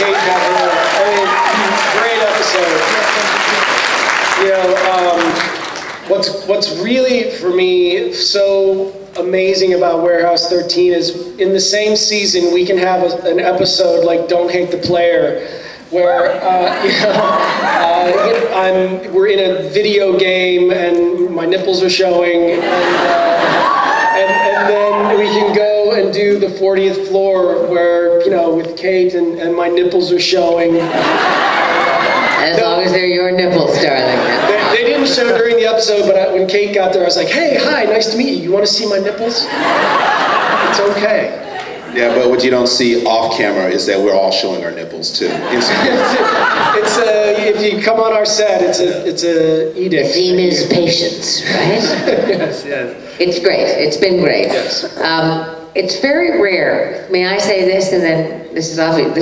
Kate got her. I mean, great episode. You know, what's really, for me, so amazing about Warehouse 13 is in the same season we can have an episode like Don't Hate the Player, where we're in a video game and my nipples are showing, and then we can go and do the 40th floor where, you know, with Kate and my nipples are showing. As long as they're your nipples, darling. They didn't show during the episode, but when Kate got there, I was like, hey, hi, nice to meet you. You want to see my nipples? It's okay. Yeah, but what you don't see off camera is that we're all showing our nipples too. If you come on our set, it's a edict. The theme is patience, right? Yes, yes. It's great. It's been great. Yes. It's very rare. May I say this, and then this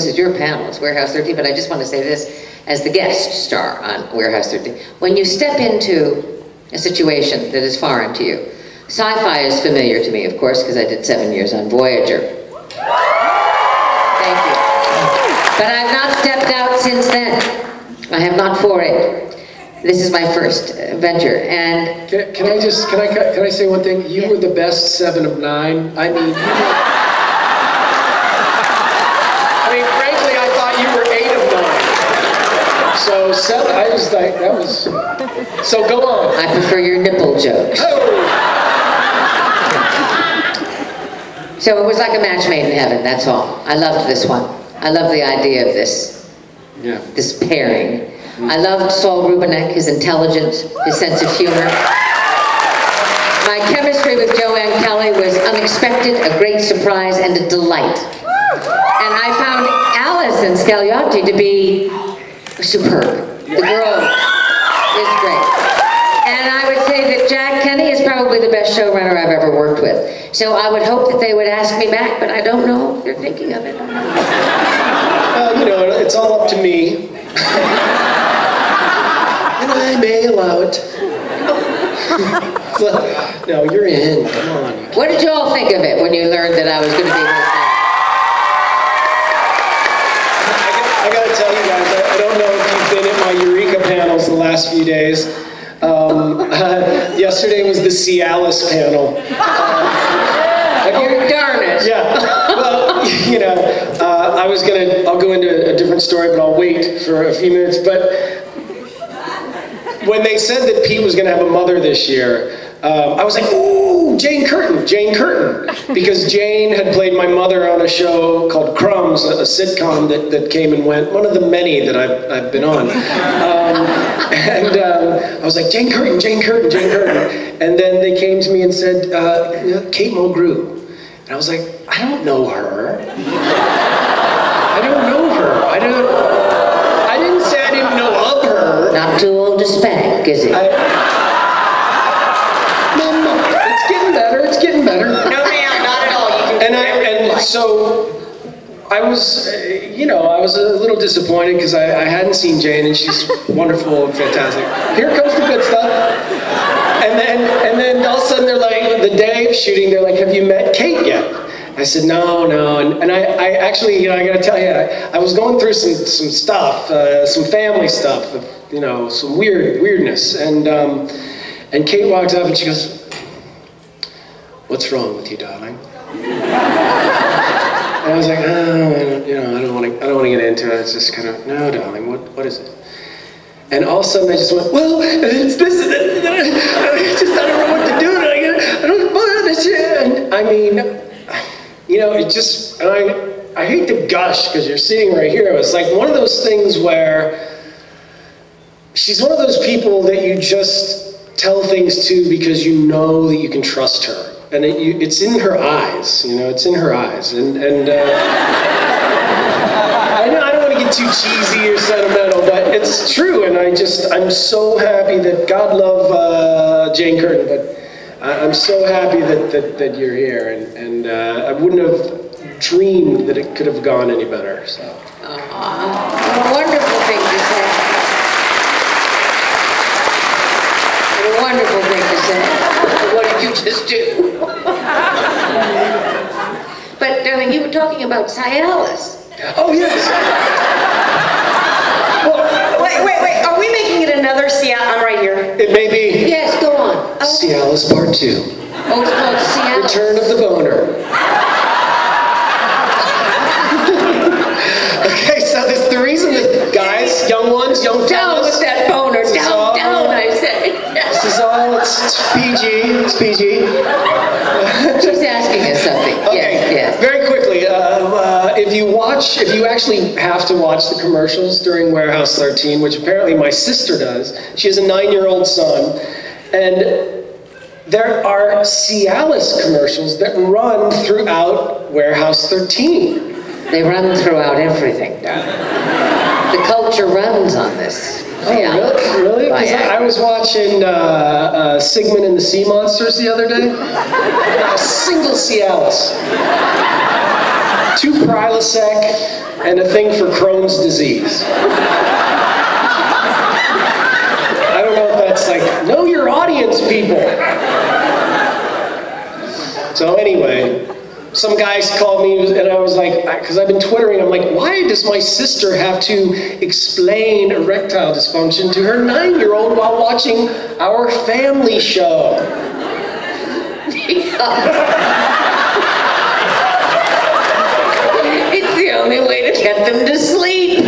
is your panel. It's Warehouse 13, but I just want to say this as the guest star on Warehouse 13. When you step into a situation that is foreign to you, sci-fi is familiar to me, of course, because I did 7 years on Voyager. Thank you. But I've not stepped out since then. I have not forayed. This is my first venture, and can I say one thing? You were the best 7 of 9. I mean, frankly, I thought you were 8 of 9. So 7, I was like, that was. So go on. I prefer your nipple jokes. Oh. So it was like a match made in heaven. That's all. I loved this one. I love the idea of this. Yeah. This pairing. I loved Saul Rubinek, his intelligence, his sense of humor. My chemistry with Joanne Kelly was unexpected, a great surprise, and a delight. And I found Alison Scagliotti to be superb. The girl is great. And I would say that Jack Kenny is probably the best showrunner I've ever worked with. So I would hope that they would ask me back, but I don't know if they're thinking of it. Well, you know, it's all up to me. And I may allow it. No, you're in. Come on. What did you all think of it when you learned that I was going to be with I got to tell you guys, I don't know if you've been at my Eureka panels the last few days. Yesterday was the Cialis panel. Darn it. Yeah. Well, you know, I'll go into a different story, but I'll wait for a few minutes. But when they said that Pete was going to have a mother this year, I was like, ooh, Jane Curtin, because Jane had played my mother on a show called Crumbs, a sitcom that came and went, one of the many that I've been on. I was like, Jane Curtin. And then they came to me and said, Kate Mulgrew. And I was like, I don't know her. I don't know her. I didn't say I didn't know of her. Not too old to spank, is he? No, it's getting better. No, ma'am, not at all. So I was, you know, I was a little disappointed because I hadn't seen Jane, and she's wonderful and fantastic. Here comes the good stuff. And then all of a sudden they're like, the day of shooting, they're like, have you met Kate yet? I said, no. And I actually, you know, I got to tell you, I was going through some stuff, some family stuff, you know, some weirdness. And Kate walks up and she goes, what's wrong with you, darling? And I was like, oh, you know, I don't want to get into it. It's just kind of, no, darling, what is it? And all of a sudden I just went, well, it's this and that. I don't know what to do. I don't know. And I mean, you know, it just, I hate to gush because you're sitting right here. It was like one of those things where she's one of those people that you just tell things to because you know that you can trust her. And it's in her eyes, you know, it's in her eyes. And I don't want to get too cheesy or sentimental, but it's true. And I'm so happy that, God love Jane Curtin, but I'm so happy that you're here. And I wouldn't have dreamed that it could have gone any better, so. What a wonderful thing to say. What a wonderful thing to say. What did you just do? But, darling, you were talking about Cialis. Oh, yes. Cialis Part 2. Oh, it's called Cialis. Return of the Boner. Okay, so that's the reason that guys, young ones, young Down fellas. with that boner. Down, I say. This is all, it's PG, it's PG. She's asking us something. Okay, Yes. very quickly, if you actually have to watch the commercials during Warehouse 13, which apparently my sister does, she has a 9-year-old son, and there are Cialis commercials that run throughout Warehouse 13. They run throughout everything. The culture runs on this. Oh, really? Because I was watching Sigmund and the Sea Monsters the other day. A single Cialis. 2 Prilosec and a thing for Crohn's disease. I don't know if that's like, know your audience, people. So anyway, some guys called me and I was like, because I've been Twittering, I'm like, why does my sister have to explain erectile dysfunction to her 9-year-old while watching our family show? It's the only way to get them to sleep.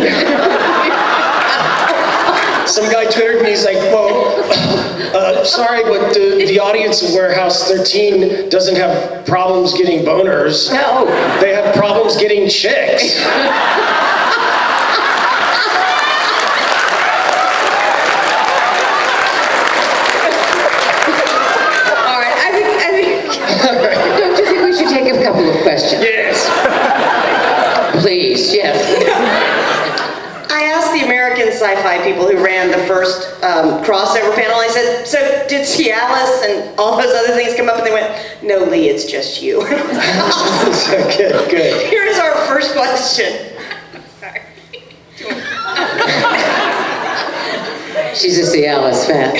Some guy Twittered me, he's like, well, sorry, but the audience of Warehouse 13 doesn't have problems getting boners. No. They have problems getting chicks. All right, I think, don't you think we should take a couple of questions? Yes. Please, yes. I asked the American sci-fi people who ran the first crossover panel, I said, so did Cialis and all those other things come up? And they went, no, Lee, it's just you. Good. Here's our first question. Sorry. She's a Cialis fan.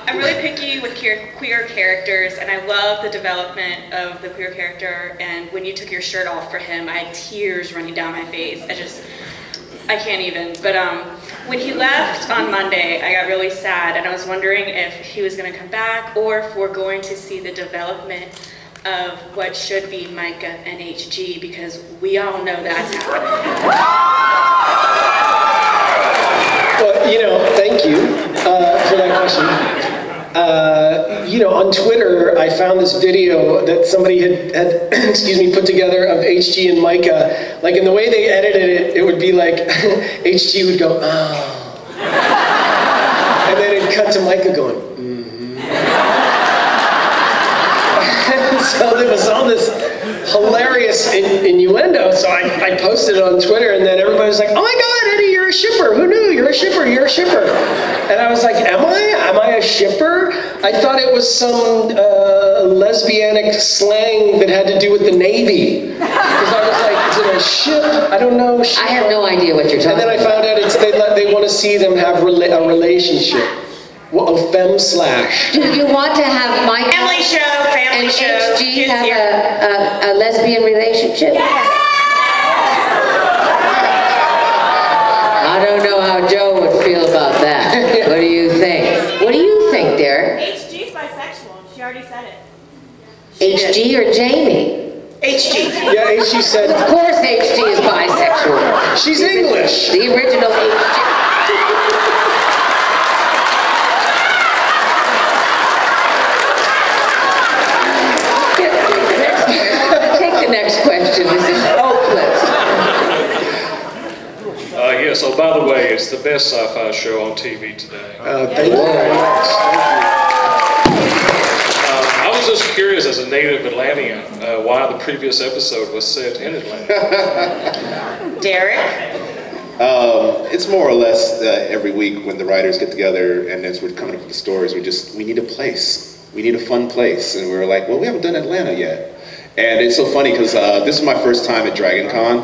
I'm really picky with queer characters, and I love the development of the queer character, and when you took your shirt off for him, I had tears running down my face. I can't even. But when he left on Monday, I got really sad, and I was wondering if he was going to come back, or if we're going to see the development of what should be Micah and HG, because we all know that's happening. Well, thank you for that question. On Twitter, I found this video that somebody had put together of HG and Micah. Like, in the way they edited it, it would be like, HG would go, oh. And then it'd cut to Micah going, mm-hmm. And so there was all this hilarious innuendo, so I posted it on Twitter, and then everybody was like, oh my God, Eddie, you're a shipper. Who knew? You're a shipper. You're a shipper. And I was like, am I? Am I a shipper? I thought it was some lesbianic slang that had to do with the Navy. Because I was like, is it a ship? I don't know. I have no idea what you're talking about. And then I found out they want to see them have a relationship. Well, a femme slash. Do you want to have Mike Family show, family and show. HG have a lesbian relationship? I don't know how Joe would feel about that. What do you think? What do you think, Derek? HG's bisexual. She already said it. HG or Jamie? HG. Yeah, HG said. Of course HG is bisexual. She's English. The original HG. Next question. This is hopeless. Yes, oh, by the way, it's the best sci-fi show on TV today. Thank you very much. I was just curious, as a native Atlantean, why the previous episode was set in Atlanta. Derek? It's more or less every week when the writers get together and as we're coming up with the stories, we need a place. We need a fun place. And we were like, well, we haven't done Atlanta yet. And it's so funny because this is my first time at DragonCon,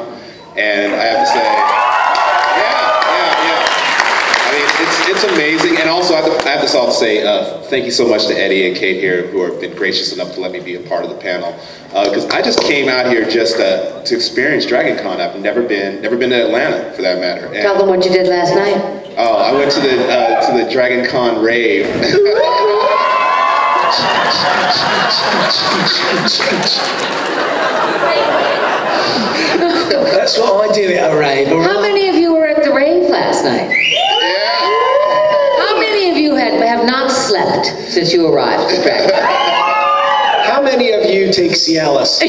and I have to say, I mean, it's amazing. And also, I have to also say thank you so much to Eddie and Kate here, who have been gracious enough to let me be a part of the panel. Because I just came out here just to experience DragonCon. I've never been to Atlanta, for that matter. And Tell them what you did last night. Oh, I went to the DragonCon rave. That's what I do at a rave. How many of you were at the rave last night? How many of you have not slept since you arrived at DragonCon? How many of you take Cialis?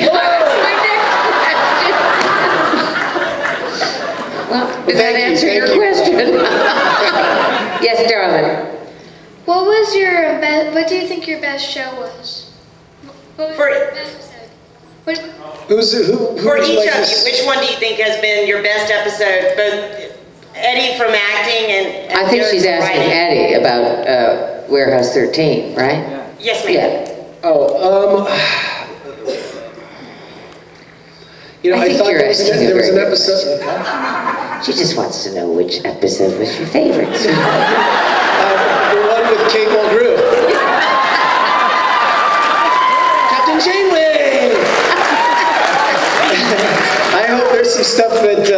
Well, did that answer your question? Yes, darling. What was your what do you think your best show was? What was your best episode? What, Who For would you each like of to you, which one do you think has been your best episode? Both Eddie from acting and I think Derek she's from asking writing? Eddie about Warehouse 13, right? Yes, ma'am. Yeah. Oh, you know, I I think thought you're there was asking a an very good episode. She just wants to know which episode was your favorite. The one with Kate Mulgrew. Captain Janeway! I hope there's some stuff that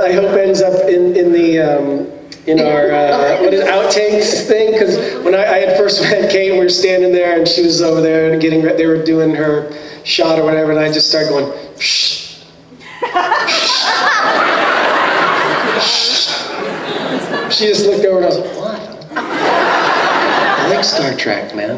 I hope ends up in our what is outtakes thing, because when I had first met Kate, we were standing there and she was over there and they were doing her shot or whatever, and I just started going, shh. She just looked over and I was like, what? I like Star Trek, man.